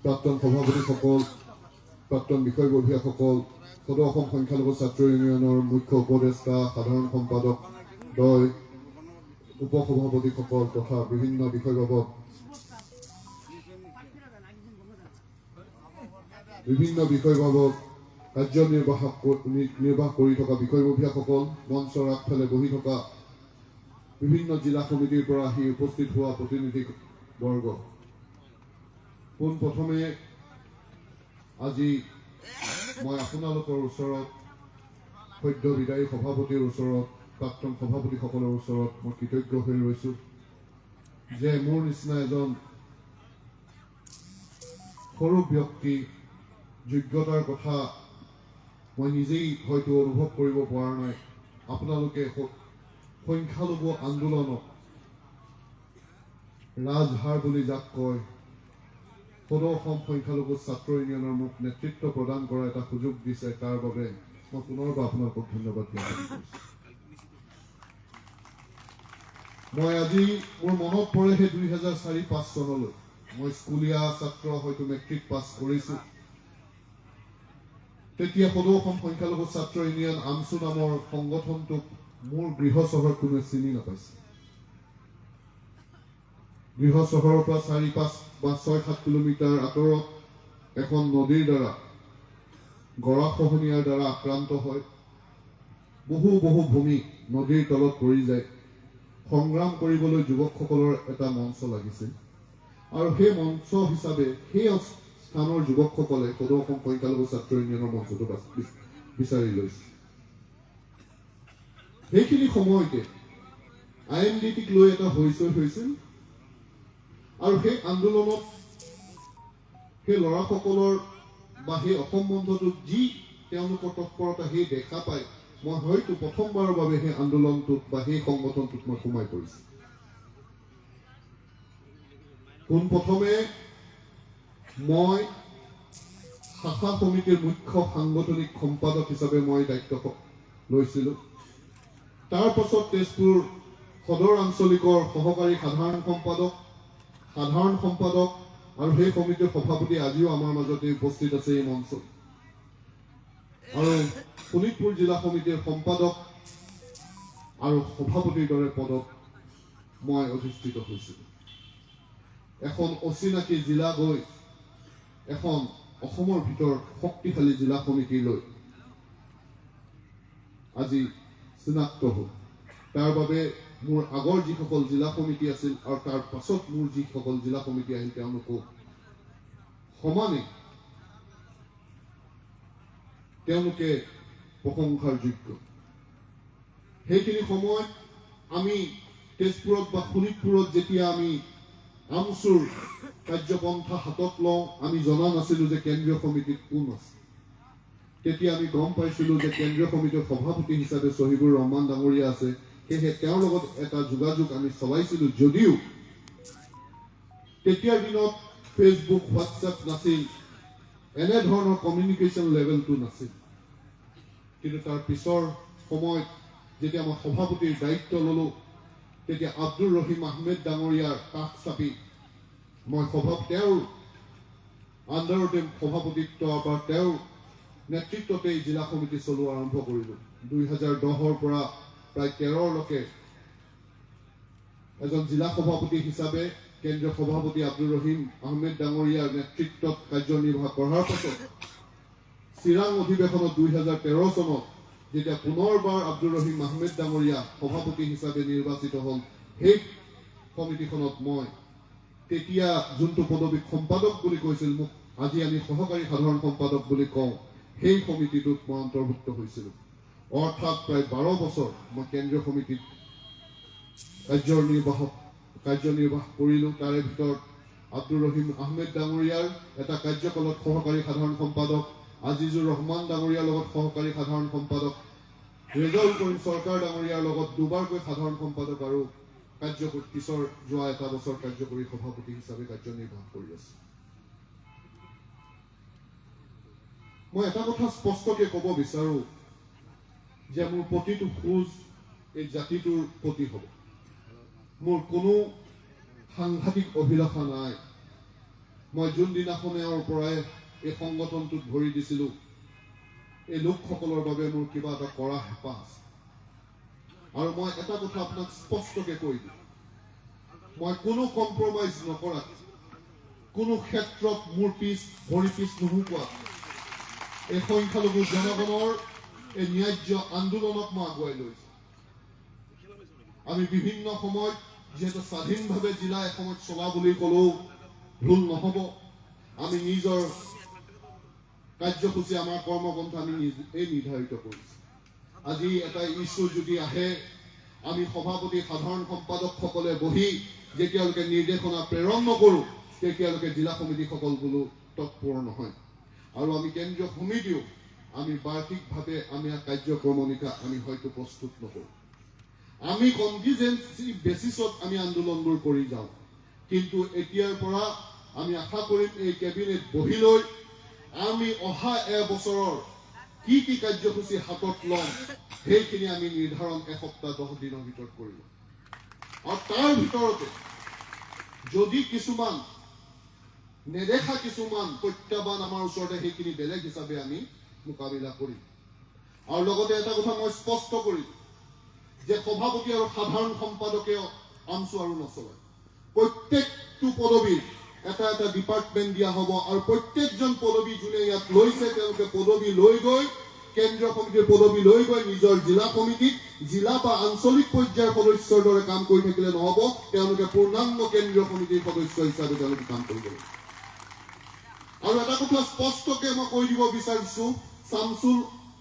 প্ৰাক্তন সভাপতিসকল, প্ৰাক্তন বিষয়ববীয়াসকল, সদৌ অসম সংখ্যালঘু ছাত্ৰ ইউনিয়নৰ মুখ্য উপদেষ্টা, সাধাৰণ সম্পাদক দ্বয়, উপসভাপতিসকল তথা বিভিন্ন বিষয়বাবদ কাৰ্যনিৰ্বাহ কৰি থকা বিষয়ববীয়াসকল, মঞ্চৰ আগফালে বহি থকা বিভিন্ন জিলা সমিতিৰ পৰা আহি উপস্থিত হোৱা প্ৰতিনিধিবৰ্গ, পোনপ্ৰথমে আজি মই আপোনালোকৰ ওচৰত, সদ্য বিদায়ী সভাপতিৰ ওচৰত, প্ৰাক্তন সভাপতিসকলৰ ওচৰত মই কৃতজ্ঞ হৈ ৰৈছোঁ যে মোৰ নিচিনা এজন সৰু ব্যক্তি, যোগ্যতাৰ কথা মই নিজেই হয়তো অনুভৱ কৰিব পৰা নাই। আপোনালোকে সংখ্যালঘু আন্দোলনক ৰাজহাড় বুলি যাক কয়, সদৌ অসম সংখ্যালঘু ছাত্ৰ ইউনিয়নৰ মোক নেতৃত্ব প্ৰদান কৰা এটা সুযোগ দিছে, তাৰ বাবে মই পুনৰবাৰ আপোনালোকক ধন্যবাদ জ্ঞাপন কৰিছোঁ। মই আজি মোৰ মনত পৰে সেই 2004-05 চনলৈ মই স্কুলীয়া ছাত্ৰ, হয়তো মেট্ৰিক পাছ কৰিছোঁ। তেতিয়া সদৌ অসম সংখ্যালঘু ছাত্ৰ ইউনিয়ন আমছু নামৰ সংগঠনটোক মোৰ গৃহ চহৰত কোনোৱে চিনি নাপাইছিল। গৃহ চহৰৰ পৰা 4-5 বা 6-7 কিলোমিটাৰ আঁতৰত এখন নদীৰ দ্বাৰা, গৰাখহনীয়াৰ দ্বাৰা আক্ৰান্ত হয় বহু ভূমি নদীৰ তলত পৰি যায়। সংগ্ৰাম কৰিবলৈ যুৱকসকলৰ এটা মঞ্চ লাগিছিল আৰু সেই মঞ্চ হিচাপে সেই স্থানৰ যুৱকসকলে সদৌ অসম সংখ্যালঘু ছাত্ৰ ইউনিয়নৰ মঞ্চটো বিচাৰি লৈছে। সেইখিনি সময়তে IMDTক লৈ এটা হৈছিল আৰু সেই আন্দোলনত সেই ল'ৰাসকলৰ বা সেই অসম মঞ্চটোত যি তেওঁলোকৰ তৎপৰতা সেই দেখা পায়, মই হয়তো প্ৰথমবাৰৰ বাবে সেই আন্দোলনটোত বা সেই সংগঠনটোত মই সোমাই পৰিছোঁ। পোনপ্ৰথমে মই শাখা সমিতিৰ মুখ্য সাংগঠনিক সম্পাদক হিচাপে মই দায়িত্ব লৈছিলোঁ। তাৰ পাছত তেজপুৰ সদৰ আঞ্চলিকৰ সহকাৰী সাধাৰণ সম্পাদক আৰু সেই সমিতিৰ সভাপতি আজিও আমাৰ মাজতে উপস্থিত আছে এই মঞ্চত, আৰু শোণিতপুৰ জিলা সমিতিৰ সম্পাদক আৰু সভাপতিৰ দৰে পদত মই অধিষ্ঠিত হৈছিলোঁ। এখন অচিনাকি জিলা গৈ এখন অসমৰ ভিতৰত শক্তিশালী জিলা সমিতিলৈ আজি চিনাক্ত হ'ল। তাৰ বাবে মোৰ আগৰ যিসকল জিলা সমিতি আছিল আৰু তাৰ পাছত মোৰ যিসকল জিলা সমিতি আহিল, তেওঁলোকো সমানে তেওঁলোকে প্ৰশংসাৰ যোগ্য। সেইখিনি সময়ত আমি তেজপুৰত বা শোণিতপুৰত যেতিয়া আমি আমছুৰ কাৰ্যপন্থা হাতত লওঁ, আমি জনা নাছিলোঁ যে কেন্দ্ৰীয় সমিতিত কোন আছে। তেতিয়া আমি গম পাইছিলোঁ যে কেন্দ্ৰীয় সমিতিৰ সভাপতি হিচাপে শ্বহীবুৰ ৰহমান ডাঙৰীয়া আছে। সেয়েহে তেওঁৰ লগত এটা যোগাযোগ আমি চলাইছিলোঁ, যদিও তেতিয়াৰ দিনত ফেচবুক, হোৱাটছএপ নাছিল, এনেধৰণৰ কমিউনিকেশ্যন লেভেলটো নাছিল। কিন্তু তাৰ পিছৰ সময়ত যেতিয়া মই সভাপতিৰ দায়িত্ব ল'লোঁ, তেতিয়া আব্দুৰ ৰহিম আহমেদ ডাঙৰীয়াৰ কাষ চাপি মই তেওঁৰ আণ্ডাৰতে সভাপতিত্ব বা তেওঁৰ নেতৃত্বতে জিলা সমিতি চলোৱা আৰম্ভ কৰিলোঁ। 2010ৰ পৰা প্ৰায় 13লৈকে এজন জিলা সভাপতি হিচাপে কেন্দ্ৰীয় সভাপতি আব্দুৰ ৰহিম আহমেদ ডাঙৰীয়াৰ নেতৃত্বত কাৰ্যনিৰ্বাহ কৰাৰ পাছত চিৰাং অধিৱেশনত 2013 চনত যেতিয়া পুনৰবাৰ আব্দুৰ ৰহিম আহমেদ ডাঙৰীয়া সভাপতি হিচাপে নিৰ্বাচিত হ'ল, সেই সমিতিখনত মই তেতিয়া যোনটো পদবীক সম্পাদক বুলি কৈছিল, মোক আজি আমি সহকাৰী সাধাৰণ সম্পাদক বুলি কওঁ, সেই সমিতিটোত মই অন্তৰ্ভুক্ত হৈছিলোঁ। অৰ্থাৎ প্ৰায় 12 বছৰ মই কেন্দ্ৰীয় সমিতিত কাৰ্যনিৰ্বাহ কৰিলোঁ। তাৰে ভিতৰত আব্দুৰ ৰহিম আহমেদ ডাঙৰীয়াৰ এটা কাৰ্যকালত সহকাৰী সাধাৰণ সম্পাদক, আজিজুৰ ৰহমান ডাঙৰীয়াৰ লগত সহকাৰী সাধাৰণ সম্পাদক, ৰেজাউল কৰিম চৰকাৰ ডাঙৰীয়াৰ লগত দুবাৰকৈ সাধাৰণ সম্পাদক আৰু পিছৰ যোৱা এটা বছৰ কাৰ্যকৰী সভাপতি হিচাপে কাৰ্যনিৰ্বাহ কৰি আছোঁ। মই এটা কথা স্পষ্টকৈ ক'ব বিচাৰোঁ যে মোৰ প্ৰতিটো খোজ এই জাতিটোৰ প্ৰতি হ'ব। মোৰ কোনো সাংঘাতিক অভিলাষা নাই। মই যোনদিনাখনৰ পৰাই এই সংগঠনটোত ভৰি দিছিলোঁ, এই লোকসকলৰ বাবে মোৰ কিবা এটা কৰা হেঁপাহ আছে। আৰু মই এটা কথা আপোনাক স্পষ্টকৈ কৈ দিওঁ, মই কোনো কম্প্ৰমাইজ নকৰাকৈ, কোনো ক্ষেত্ৰত মোৰ ভৰি পিছ নুশুকোৱা এই সংখ্যালঘু জনগণৰ এই ন্যায্য আন্দোলনক মই আগুৱাই লৈছোঁ। আমি বিভিন্ন সময়ত যিহেতু স্বাধীনভাৱে জিলা এসময়ত চলা বুলি ক'লেও ভুল নহ'ব। আমি নিজৰ কাৰ্যসূচী, আমাৰ কৰ্মপন্থা আমি নিজেই নিৰ্ধাৰিত কৰিছোঁ। আজি এটা ইছ্যু যদি আহে, আমি সভাপতি সাধাৰণ সম্পাদকসকলে বহি যেতিয়ালৈকে নিৰ্দেশনা প্ৰেৰণ নকৰোঁ, তেতিয়ালৈকে জিলা সমিতিসকল কোনো তৎপৰ নহয়। আৰু আমি কেন্দ্ৰীয় সমিতিও আমি বাৰ্ষিকভাৱে আমি কাৰ্যক্ৰমণিকা আমি হয়তো প্ৰস্তুত নকৰোঁ। আমি কণ্টিজেঞ্চি বেচিছত আমি আন্দোলনবোৰ কৰি যাওঁ। কিন্তু এতিয়াৰ পৰা আমি আশা কৰিম এই কেবিনেট বহি লৈ আমি অহা এবছৰৰ কি কি কাৰ্যসূচী হাতত ল'ম, সেইখিনি আমি নিৰ্ধাৰণ এসপ্তাহ 10 দিনৰ ভিতৰত কৰিব। আৰু তাৰ ভিতৰতে যদি কিছুমান নেদেখা কিছুমান প্ৰত্যাহ্বান আমাৰ ওচৰতে, সেইখিনি বেলেগ হিচাপে আমি মোকাবিলা কৰিম। আৰু লগতে এটা কথা মই স্পষ্ট কৰিম যে সভাপতি আৰু সাধাৰণ সম্পাদকে আমচু আৰু নচলায়। প্ৰত্যেকটো পদবীৰ এটা এটা ডিপাৰ্টমেণ্ট দিয়া হ'ব আৰু প্ৰত্যেকজন পদবী যোনে ইয়াত লৈছে তেওঁলোকে পদবী লৈ গৈ কেন্দ্ৰীয় সমিতিৰ পদবী লৈ গৈ নিজৰ জিলা সমিতিত জিলা বা আঞ্চলিক পৰ্যায়ৰ সদস্যৰ দৰে কাম কৰি থাকিলে নহ'ব। তেওঁলোকে পূৰ্ণাংগ কেন্দ্ৰীয় সমিতিৰ সদস্য হিচাপে তেওঁলোকে কাম কৰিব লাগিব। আৰু এটা কথা স্পষ্টকৈ মই কৈ দিব বিচাৰিছো, শামছুল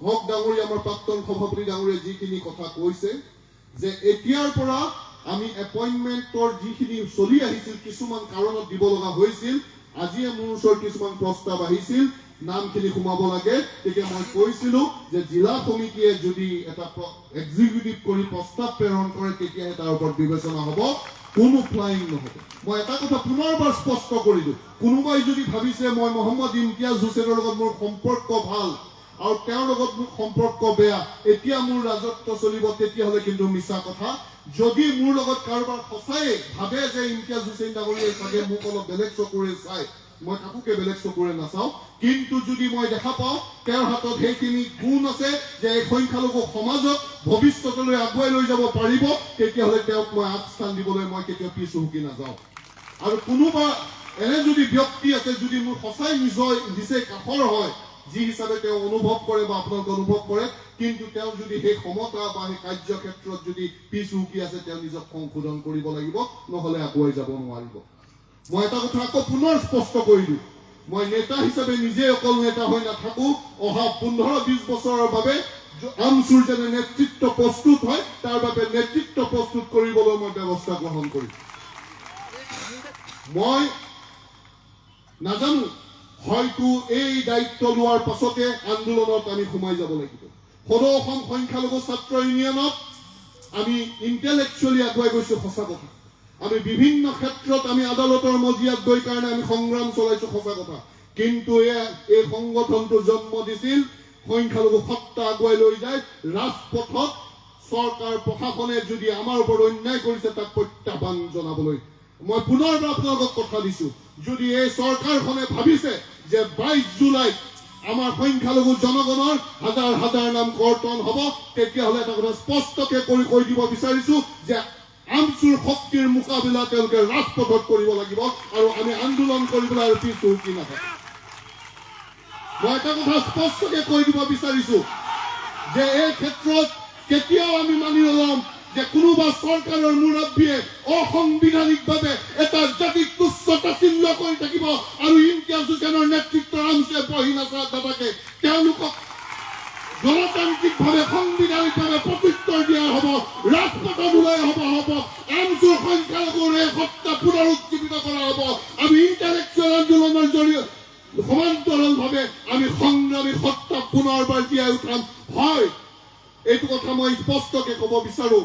হক ডাঙৰীয়া, আমাৰ প্ৰাক্তন সভাপতি ডাঙৰীয়া যিখিনি কথা কৈছে যে এতিয়াৰ পৰা আমি এপইণ্টমেণ্টৰ যিখিনি চলি আহিছিল, কিছুমান কাৰণত দিব লগা হৈছিল, আজিয়ে মোৰ ওচৰত কিছুমান প্ৰস্তাৱ আহিছিল, নামখিনি সোমাব লাগে। তেতিয়া মই কৈছিলো যে জিলা সমিতিয়ে যদি এটা এক্সিকিউটিভ কৰি প্ৰস্তাৱ প্ৰেৰণ কৰে, তেতিয়াহে তাৰ ওপৰত বিবেচনা হ'ব, কোনো ফ্লাইং নহ'ব। মই এটা কথা পুনৰবাৰ স্পষ্ট কৰিলো, কোনোবাই যদি ভাবিছে মই মহম্মদ ইমতিয়াজ হুছেইনৰ লগত মোৰ সম্পৰ্ক ভাল আৰু তেওঁৰ লগত মোৰ সম্পৰ্ক বেয়া, এতিয়া মোৰ ৰাজত্ব চলিব, তেতিয়াহ'লে কিন্তু মিছা কথা। যদি মোৰ লগত কাৰোবাৰ সঁচাই ভাবে যে ইমতিয়াজ হুছেইন ডাঙৰীয়াই চাগে মোক অলপ বেলেগ চকুৰে চাই, মই কাকোকে বেলেগ চকুৰে নাচাওঁ, কিন্তু যদি মই দেখা পাওঁ তেওঁৰ হাতত সেইখিনি গুণ আছে যে এই সংখ্যালঘু সমাজক ভৱিষ্যতলৈ আগুৱাই লৈ যাব পাৰিব, তেতিয়াহ'লে তেওঁক মই আগস্থান দিবলৈ মই কেতিয়াও পিছ হুকি নাযাওঁ। আৰু কোনোবা এনে যদি ব্যক্তি আছে, যদি মোৰ সঁচাই নিচেই কাষৰ হয়, যি হিচাপে তেওঁ অনুভৱ কৰে বা আপোনালোকে অনুভৱ কৰে, কিন্তু তেওঁ যদি সেই ক্ষমতা বা সেই কাৰ্যক্ষেত্ৰত যদি পিছ হুকি আছে, তেওঁ নিজক সংশোধন কৰিব লাগিব, নহ'লে আগুৱাই যাব নোৱাৰিব। মই এটা কথা আকৌ পুনৰ স্পষ্ট কৰি দিওঁ, মই নেতা হিচাপে নিজে অকল নেতা হৈ নাথাকো। অহা 15-20 বছৰৰ বাবে আমচুৰ যেনে নেতৃত্ব প্ৰস্তুত হয়, তাৰ বাবে নেতৃত্ব প্ৰস্তুত কৰিবলৈ মই ব্যৱস্থা গ্ৰহণ কৰিম। মই নাজানো, হয়তো এই দায়িত্ব লোৱাৰ পাছতে আন্দোলনত আমি সোমাই যাব লাগিব। সদৌ অসম সংখ্যালঘু ছাত্ৰ ইউনিয়নত আমি ইণ্টেলেকচুৱেলি আগুৱাই গৈছো, সঁচা কথা। আমি বিভিন্ন ক্ষেত্ৰত আমি আদালতৰ মজিয়াত গৈ কাৰণে আমি সংগ্ৰাম চলাইছো, সঁচা কথা। কিন্তু এই সংগঠনটো জন্ম দিছিল সংখ্যালঘু সত্তা আগুৱাই লৈ যায় ৰাজপথত চৰকাৰ প্ৰশাসনে যদি আমাৰ ওপৰত অন্যায় কৰিছে তাক প্ৰত্যাহ্বান জনাবলৈ। মই পুনৰবাৰ আপোনালোকক কথা দিছো, যদি এই চৰকাৰখনে ভাবিছে যে 22 জুলাইত আমাৰ সংখ্যালঘু জনগণৰ হাজাৰ হাজাৰ নাম কৰ্তন হ'ব, তেতিয়াহ'লে এটা কথা স্পষ্টকে কৈ দিব বিচাৰিছো যে আমচুৰ শক্তিৰ মোকাবিলা তেওঁলোকে ৰাজপথত কৰিব লাগিব আৰু আমি আন্দোলন কৰিবলৈ আৰু পিছ হুকি নাথাকিম। মই এটা কথা স্পষ্টকে কৈ দিব বিচাৰিছো যে এই ক্ষেত্ৰত কেতিয়াও আমি মানি নল'ম যে কোনোবা চৰকাৰৰ মুৰব্বীয়ে অসাংবিধানিকভাৱে এটা জাতিক তুচ্ছ-তাচ্ছিল্য কৰি থাকিব আৰু ইমতিয়াজ হুছেইনৰ নেতৃত্বৰ আমচুৱে বহি নাথাকে। তেওঁলোকক গণতান্ত্ৰিকভাৱে সাংবিধানিকভাৱে প্ৰত্যুত্তৰ দিয়া হ'ব, ৰাজপথত ওলাই হ'ব। আমচুৰ সংখ্যালঘুৰ এই সত্তা পুনৰুজ্জীৱিত কৰা হ'ব। আমি ইণ্টেলেকচুৱেল আন্দোলনৰ জৰিয়তে সমান্তৰালভাৱে আমি সংগ্ৰামী সত্তা পুনৰবাৰ জীয়াই উঠাম। হয়, এইটো কথা মই স্পষ্টকে ক'ব বিচাৰো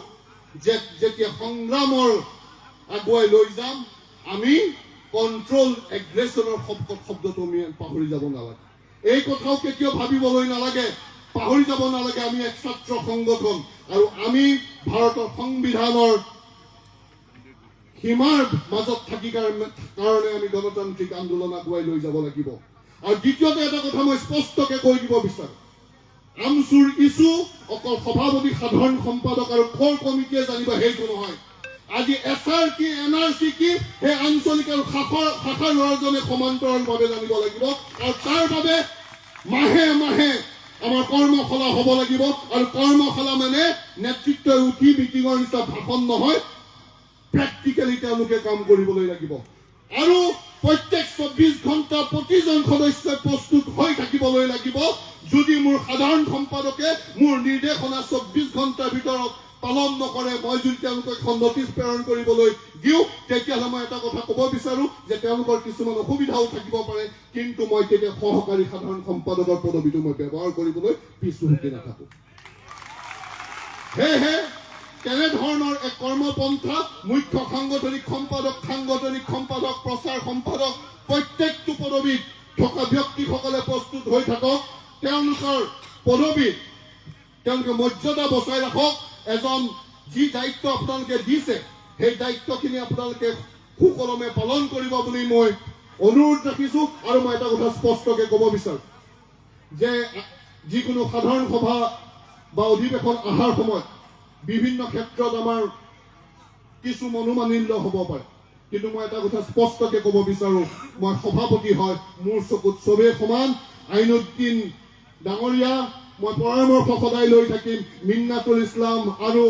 যে যেতিয়া সংগ্ৰামৰ আগুৱাই লৈ যাম, আমি কণ্ট্ৰল এগ্ৰেছনৰ শব্দটো আমি পাহৰি যাব নালাগে। এই কথাও কেতিয়াও ভাবিবলৈ নালাগে, পাহৰি যাব নালাগে। আমি এক ছাত্ৰ সংগঠন আৰু আমি ভাৰতৰ সংবিধানৰ সীমাৰ মাজত থাকি কাৰণে আমি গণতান্ত্ৰিক আন্দোলন আগুৱাই লৈ যাব লাগিব। আৰু দ্বিতীয়তে এটা কথা মই স্পষ্টকৈ কৈ দিব বিচাৰোঁ, আমচুৰ ইছ্যু অকল সভাপতি, সাধাৰণ সম্পাদক আৰু কোৰ কমিটিয়ে জানিব সেইটো নহয়। আজি SR কি, NRC কি, সেই আঞ্চলিক আৰু শাখাৰ ল'ৰাজনে সমান্তৰালভাৱে জানিব লাগিব। আৰু তাৰ বাবে মাহে মাহে আমাৰ কৰ্মশালা হ'ব লাগিব। আৰু কৰ্মশালা মানে নেতৃত্বই উঠি মিটিঙৰ নিচিনা ভাষণ নহয়, প্ৰেক্টিকেলি তেওঁলোকে কাম কৰিবলৈ লাগিব। আৰু প্ৰত্যেক 24 ঘণ্টা প্ৰতিজন সদস্যই প্ৰস্তুত হৈ থাকিবলৈ লাগিব। যদি মোৰ সাধাৰণ সম্পাদকে মোৰ নিৰ্দেশনা 24 ঘণ্টাৰ ভিতৰত পালন নকৰে, মই যদি তেওঁলোকক এখন নটিচ প্ৰেৰণ কৰিবলৈ দিওঁ, তেতিয়াহ'লে মই এটা কথা ক'ব বিচাৰোঁ যে তেওঁলোকৰ কিছুমান অসুবিধাও থাকিব পাৰে, কিন্তু মই তেতিয়া সহকাৰী সাধাৰণ সম্পাদকৰ পদবীটো মই ব্যৱহাৰ কৰিবলৈ পিছুহুকি নাথাকোঁ। সেয়েহে তেনেধৰণৰ এক কৰ্মপন্থা মুখ্য সাংগঠনিক সম্পাদক, প্ৰচাৰ সম্পাদক প্ৰত্যেকটো পদবীত থকা ব্যক্তিসকলে প্ৰস্তুত হৈ থাকক। তেওঁলোকৰ পদবীত তেওঁলোকে মৰ্যাদা বচাই ৰাখক। এজন যি দায়িত্ব আপোনালোকে দিছে, সেই দায়িত্বখিনি আপোনালোকে সুকলমে পালন কৰিব বুলি মই অনুৰোধ ৰাখিছোঁ। আৰু মই এটা কথা স্পষ্টকৈ ক'ব বিচাৰোঁ যে যিকোনো সাধাৰণ সভা বা অধিৱেশন অহাৰ সময়ত বিভিন্ন ক্ষেত্ৰত আমাৰ কিছু মনোমালিন্য হ'ব পাৰে, কিন্তু মই এটা কথা স্পষ্টকৈ ক'ব বিচাৰোঁ, মই সভাপতি হয়, মোৰ চকুত চবেই সমান। আইনুদ্দিন ডাঙৰীয়া মই পৰামৰ্শ সদায় লৈ থাকিম। মিন্নাতুল ইছলাম আৰু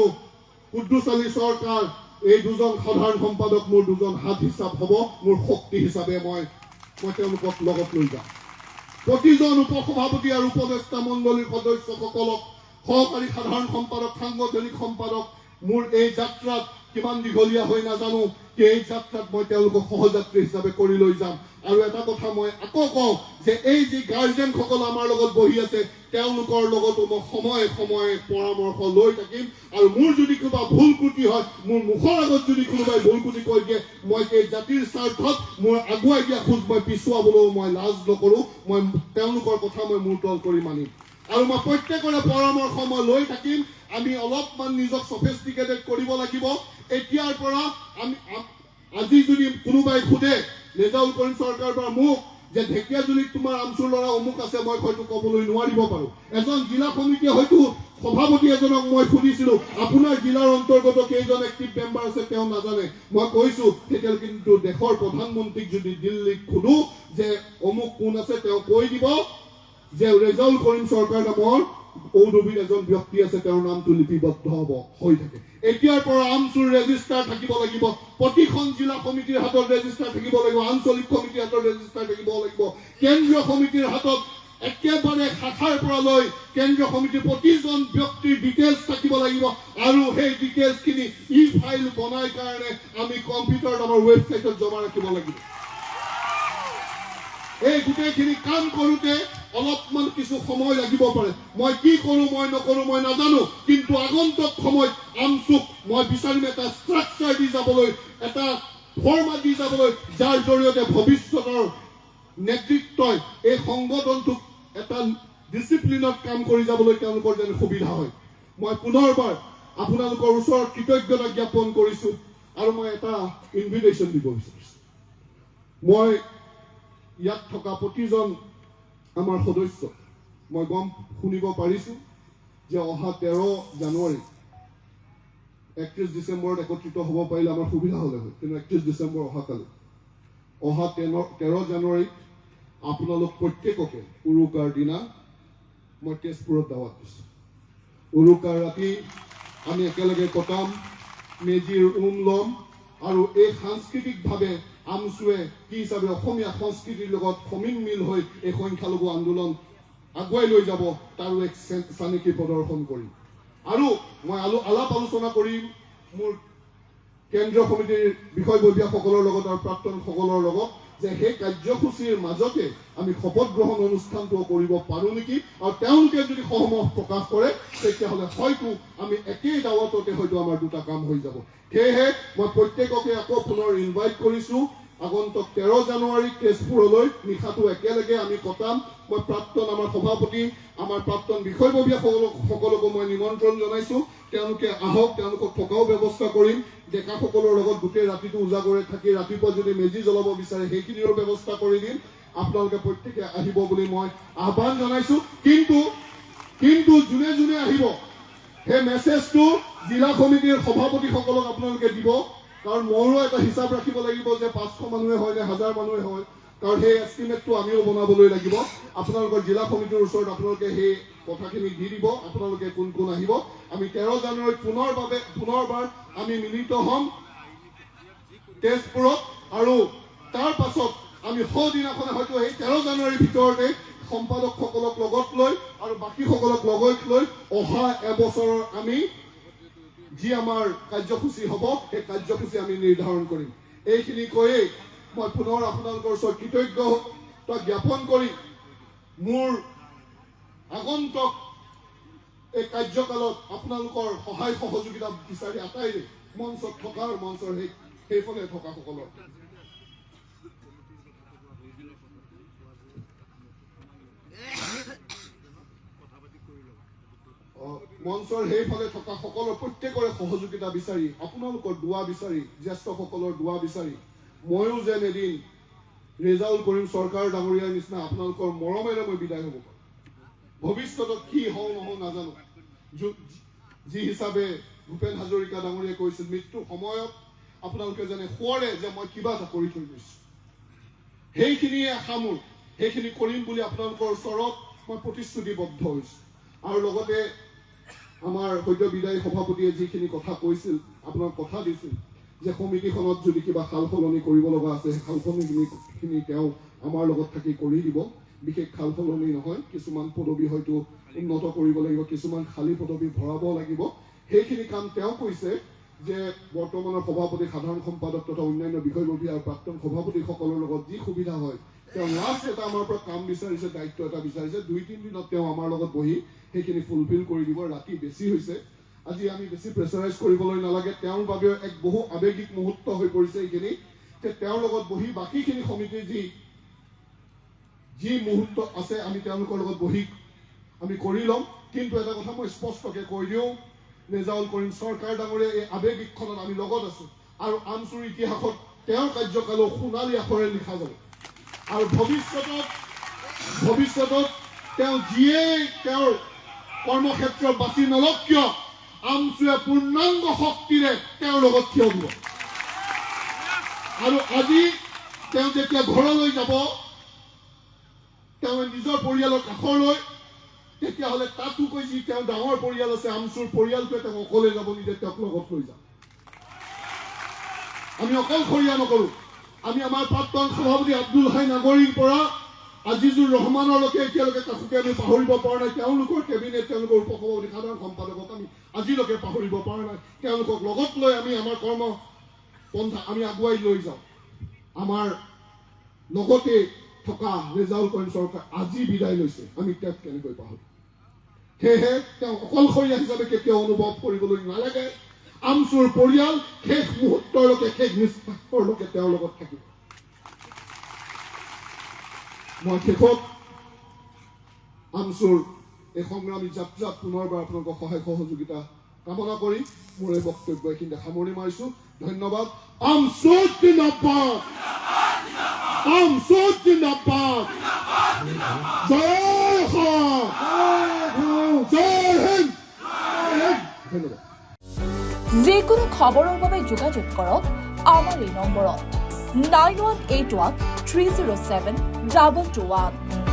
কুদ্দুছ আলী চৰকাৰ, এই দুজন সাধাৰণ সম্পাদক মোৰ দুজন হাত হিচাপ হ'ব, মোৰ শক্তি হিচাপে মই তেওঁলোকক লগত লৈ যাম। প্ৰতিজন উপসভাপতি আৰু উপদেষ্টা মণ্ডলীৰ সদস্যসকলক, সহকাৰী সাধাৰণ সম্পাদক, সাংগঠনিক সম্পাদক, মোৰ এই যাত্ৰাত কিমান দীঘলীয়া হৈ নাজানো, এই যাত্ৰাত মই তেওঁলোকক সহযাত্ৰী হিচাপে কৰি লৈ যাম। আৰু এটা কথা মই আকৌ কওঁ যে এই যি গাৰ্জেনসকল আমাৰ লগত বহি আছে, তেওঁলোকৰ লগতো মই সময়ে সময়ে পৰামৰ্শ লৈ থাকিম। আৰু মোৰ যদি কিবা ভুল ক্ৰুটি হয়, মোৰ মুখৰ আগত যদি কোনোবাই ভুল ক্ৰুটি কৈ দিয়ে, মই এই জাতিৰ স্বাৰ্থত মোৰ আগুৱাই দিয়া খোজ মই পিছুৱাবলৈও মই লাজ নকৰোঁ। মই তেওঁলোকৰ কথা মই মূৰ তল কৰি মানিম। আৰু মই প্ৰত্যেকৰে পৰামৰ্শ মই লৈ থাকিম। আমি অলপমান নিজক ছফিষ্টিকেটেড কৰিব লাগিব। এতিয়াৰ পৰা আজি যদি কোনোবাই সোধে ৰেজাউল কৰিম চৰকাৰ বা মোক যে ঢেকীয়াজুলিত তোমাৰ আমচুৰ ল'ৰা অমুক আছে, মই হয়তো ক'বলৈ নোৱাৰিব পাৰোঁ। এজন জিলা সমিতিয়ে হয়তো সভাপতি এজনক মই সুধিছিলোঁ, আপোনাৰ জিলাৰ অন্তৰ্গত কেইজন এক্টিভ মেম্বাৰ আছে তেওঁ নাজানে। মই কৈছোঁ তেতিয়াহ'লে কিন্তু দেশৰ প্ৰধানমন্ত্ৰীক যদি দিল্লীক সোধো যে অমুক কোন আছে, তেওঁ কৈ দিব যে ৰেজাউল কৰিম চৰকাৰ নামৰ ঔদ্যোগিক এজন ব্যক্তি আছে, তেওঁৰ নামটো লিপিবদ্ধ হ'ব হৈ থাকে। এতিয়াৰ পৰা আমচুৰ ৰেজিষ্টাৰ থাকিব লাগিব, প্ৰতিখন জিলা সমিতিৰ হাতত ৰেজিষ্টাৰ থাকিব লাগিব, আঞ্চলিক সমিতিৰ হাতত ৰেজিষ্টাৰ থাকিব লাগিব, কেন্দ্ৰীয় সমিতিৰ হাতত একেবাৰে শাখাৰ পৰা লৈ কেন্দ্ৰীয় সমিতিৰ প্ৰতিজন ব্যক্তিৰ ডিটেইলছ থাকিব লাগিব। আৰু সেই ডিটেইলছখিনি ফাইল বনাই কাৰণে আমি কম্পিউটাৰত আমাৰ ৱেবছাইটত জমা ৰাখিব লাগিব। এই গোটেইখিনি কাম কৰোঁতে অলপমান কিছু সময় লাগিব পাৰে। মই কি কৰোঁ, মই নকৰোঁ মই নাজানো, কিন্তু আগন্তুক সময়ত আমচুক মই বিচাৰিম এটা ষ্ট্ৰাকচাৰ দি যাবলৈ, এটা ফৰ্মাট দি যাবলৈ, যাৰ জৰিয়তে ভৱিষ্যতৰ নেতৃত্বই এই সংগঠনটোক এটা ডিচিপ্লিনত কাম কৰি যাবলৈ তেওঁলোকৰ যেন সুবিধা হয়। মই পুনৰবাৰ আপোনালোকৰ ওচৰত কৃতজ্ঞতা জ্ঞাপন কৰিছোঁ। আৰু মই এটা ইনভিটেশ্যন দিব বিচাৰিছোঁ। মই ইয়াত থকা প্ৰতিজন আমাৰ সদস্য মই শুনিব পাৰিছোঁ যে অহা 13 জানুৱাৰী 31 ডিচেম্বৰত একত্ৰিত হ'ব পাৰিলে আমাৰ সুবিধা হ'লে হয়, কিন্তু 31 ডিচেম্বৰ অহাকালি অহা 13 জানুৱাৰীত আপোনালোক প্ৰত্যেককে উৰুকাৰ দিনা মই তেজপুৰত দাৱাত দিছোঁ। উৰুকাৰ ৰাতি আমি একেলগে কটাম, মেজিৰ ল'ম। আৰু এই সাংস্কৃতিকভাৱে আমচুৱে কি হিচাপে অসমীয়া সংস্কৃতিৰ লগত সমিল মিল হৈ এই সংখ্যালঘু আন্দোলন আগুৱাই লৈ যাব, তাৰো এক চানেকি প্ৰদৰ্শন কৰিম। আৰু মই আলাপ আলোচনা কৰিম মোৰ কেন্দ্ৰীয় সমিতিৰ বিষয়ববীয়াসকলৰ লগত আৰু প্ৰাক্তনসকলৰ লগত যে সেই কাৰ্যসূচীৰ মাজতে আমি শপত গ্ৰহণ অনুষ্ঠানটো কৰিব পাৰোঁ নেকি। আৰু তেওঁলোকে যদি সহমত প্ৰকাশ কৰে, তেতিয়াহ'লে হয়তো আমি একেই দাৱততে হয়তো আমাৰ দুটা কাম হৈ যাব। সেয়েহে মই প্ৰত্যেককে আকৌ পুনৰ ইনভাইট কৰিছোঁ আগন্তুক 13 জানুৱাৰী তেজপুৰলৈ নিশাটো একেলগে আমি কটাম। মই প্ৰাক্তন আমাৰ সভাপতি, আমাৰ প্ৰাক্তন বিষয়ববীয়া সকলকো মই নিমন্ত্ৰণ জনাইছোঁ। তেওঁলোকে আহক, তেওঁলোকক থকাও ব্যৱস্থা কৰিম। ডেকাসকলৰ লগত গোটেই ৰাতিটো উজাগৰে থাকি ৰাতিপুৱা যদি মেজি জ্বলাব বিচাৰে সেইখিনিৰো ব্যৱস্থা কৰি দিম। আপোনালোকে প্ৰত্যেকে আহিব বুলি মই আহ্বান জনাইছোঁ। কিন্তু যোনে যোনে আহিব সেই মেছেজটো জিলা সমিতিৰ সভাপতিসকলক আপোনালোকে দিব। কাৰণ মোৰো এটা হিচাপ ৰাখিব লাগিব যে 500 মানুহে হয় নে 1000 মানুহে হয়, কাৰণ সেই এষ্টিমেটটো আমিও বনাবলৈ লাগিব। আপোনালোকৰ জিলা সমিতিৰ ওচৰত আপোনালোকে সেই কথাখিনি দি দিব, আপোনালোকে কোন কোন আহিব। আমি 13 জানুৱাৰীত পুনৰবাৰ আমি মিলিত হ'ম তেজপুৰত, আৰু তাৰ পাছত আমি সদিনাখনে হয়তো সেই 13 জানুৱাৰীৰ ভিতৰতে সম্পাদকসকলক লগত লৈ আৰু বাকীসকলক লগত লৈ অহা এবছৰৰ আমি যি আমাৰ কাৰ্যসূচী হ'ব সেই কাৰ্যসূচী আমি নিৰ্ধাৰণ কৰিম। এইখিনি কৈয়ে মই পুনৰ আপোনালোকৰ ওচৰত কৃতজ্ঞতা জ্ঞাপন কৰি মোৰ আগন্তুক এই কাৰ্যকালত আপোনালোকৰ সহায় সহযোগিতা বিচাৰি আটাইৰে মঞ্চত থকা আৰু মঞ্চৰ সেইফালে থকা সকলৰ মঞ্চৰ সেইফালে থকা সকলৰ প্ৰত্যেকৰে সহযোগিতা বিচাৰি, আপোনালোকৰ দুৱা বিচাৰি, জ্যেষ্ঠসকলৰ দুৱা বিচাৰি ময়ো যেন এদিন ৰেজাউল কৰিম চৰকাৰ ডাঙৰীয়াৰ নিচিনা আপোনালোকৰ মৰমেৰে মই বিদায় হ'ব পাৰোঁ। ভৱিষ্যতত কি হওঁ নহওঁ নাজানো। যি হিচাপে ভূপেন হাজৰিকা ডাঙৰীয়াই কৈছিল, মৃত্যুৰ সময়ত আপোনালোকে যেনে সোঁৱৰে যে মই কিবা এটা কৰি থৈ গৈছোঁ। সেইখিনিয়ে আশা মোৰ, সেইখিনি কৰিম বুলি আপোনালোকৰ ওচৰত মই প্ৰতিশ্ৰুতিবদ্ধ হৈছোঁ। আৰু লগতে আমাৰ সদ্য বিদায়ী সভাপতিয়ে যিখিনি কথা কৈছিল, আপোনাক কথা দিছিল যে সমিতিখনত যদি কিবা সাল সলনি কৰিব লগা আছে সেই সাল সলনিখিনি তেওঁ আমাৰ লগত থাকি কৰি দিব। বিশেষ সাল সলনি নহয়, কিছুমান পদবী হয়তো উন্নত কৰিব লাগিব, কিছুমান খালী পদবী ভৰাব লাগিব। সেইখিনি কাম তেওঁ কৈছে যে বৰ্তমানৰ সভাপতি, সাধাৰণ সম্পাদক তথা অন্যান্য বিষয়ববী আৰু প্ৰাক্তন সভাপতিসকলৰ লগত যি সুবিধা হয় তেওঁ লাষ্ট এটা আমাৰ পৰা কাম বিচাৰিছে, দায়িত্ব এটা বিচাৰিছে। 2-3 দিনত তেওঁ আমাৰ লগত বহি সেইখিনি ফুলফিল কৰি দিব। ৰাতি বেছি হৈছে, আজি আমি বেছি প্ৰেছাৰাইজ কৰিবলৈ নালাগে। তেওঁৰ বাবেও এক বহু আৱেগিক মুহূৰ্ত হৈ পৰিছে এইখিনি, যে তেওঁৰ লগত বহি বাকীখিনি সমিতিৰ যি মুহূৰ্ত আছে আমি তেওঁলোকৰ লগত বহি আমি কৰি ল'ম। কিন্তু এটা কথা মই স্পষ্টকৈ কৈ দিওঁ, ৰেজাউল কৰিম চৰকাৰ ডাঙৰীয়া এই আৱেগিকখনত আমি লগত আছোঁ, আৰু আমচুৰ ইতিহাসত তেওঁৰ কাৰ্যকালো সোণালী আখৰে লিখা যাব। আৰু ভৱিষ্যতত তেওঁ যিয়েই তেওঁৰ কৰ্মক্ষেত্ৰ বাছি নলওক কিয়, আমচুৱে পূৰ্ণাংগ শক্তিৰে তেওঁৰ লগত থিয় দিব। আৰু আজি তেওঁ যেতিয়া ঘৰলৈ যাব, তেওঁ নিজৰ পৰিয়ালৰ কাষলৈ, তেতিয়াহ'লে তাতোকৈ যি তেওঁ ডাঙৰ পৰিয়াল আছে, আমচুৰ পৰিয়ালটোৱে তেওঁক অকলে যাব নিদিয়ে, তেওঁক লগত লৈ যাম। আমি অকলশৰীয়া নকৰোঁ। আমি আমাৰ প্ৰাক্তন সভাপতি আব্দুল হাই নাগৰীৰ পৰা আজিজুৰ ৰহমানলৈকে এতিয়ালৈকে কাকোকে আমি পাহৰিব পৰা নাই। তেওঁলোকৰ কেবিনেট, তেওঁলোকৰ উপসভাপতি, সাধাৰণ সম্পাদকক আমি আজিলৈকে পাহৰিব পৰা নাই। তেওঁলোকক লগত লৈ আমি আমাৰ কৰ্মপন্থা আমি আগুৱাই লৈ যাওঁ। আমাৰ লগতে থকা ৰেজাউল কৰিম চৰকাৰ আজি বিদায় লৈছে, আমি তেওঁক কেনেকৈ পাহৰিম? সেয়েহে তেওঁ অকলশৰীয়া হিচাপে কেতিয়াও অনুভৱ কৰিবলৈ নালাগে। আমচুৰ পৰিয়াল শেষ মুহূৰ্তলৈকে, শেষ নিশ্বাসলৈকে তেওঁৰ লগত থাকিব। মই শেষত আমচুৰ এই সংগ্ৰামী যাত্ৰাত পুনৰবাৰ আপোনালোকৰ সহায় সহযোগিতা কামনা কৰি মোৰ এই বক্তব্য এইখিনিতে সামৰণি মাৰিছোঁ। ধন্যবাদ। আমচুৰ জিন্দাবাদ, আমচুৰ জিন্দাবাদ, জয় হিন্দ, জয় হিন্দ। ধন্যবাদ। যিকোনো খবৰৰ বাবে যোগাযোগ কৰক আমাৰ এই নম্বৰত 9181 307 2221।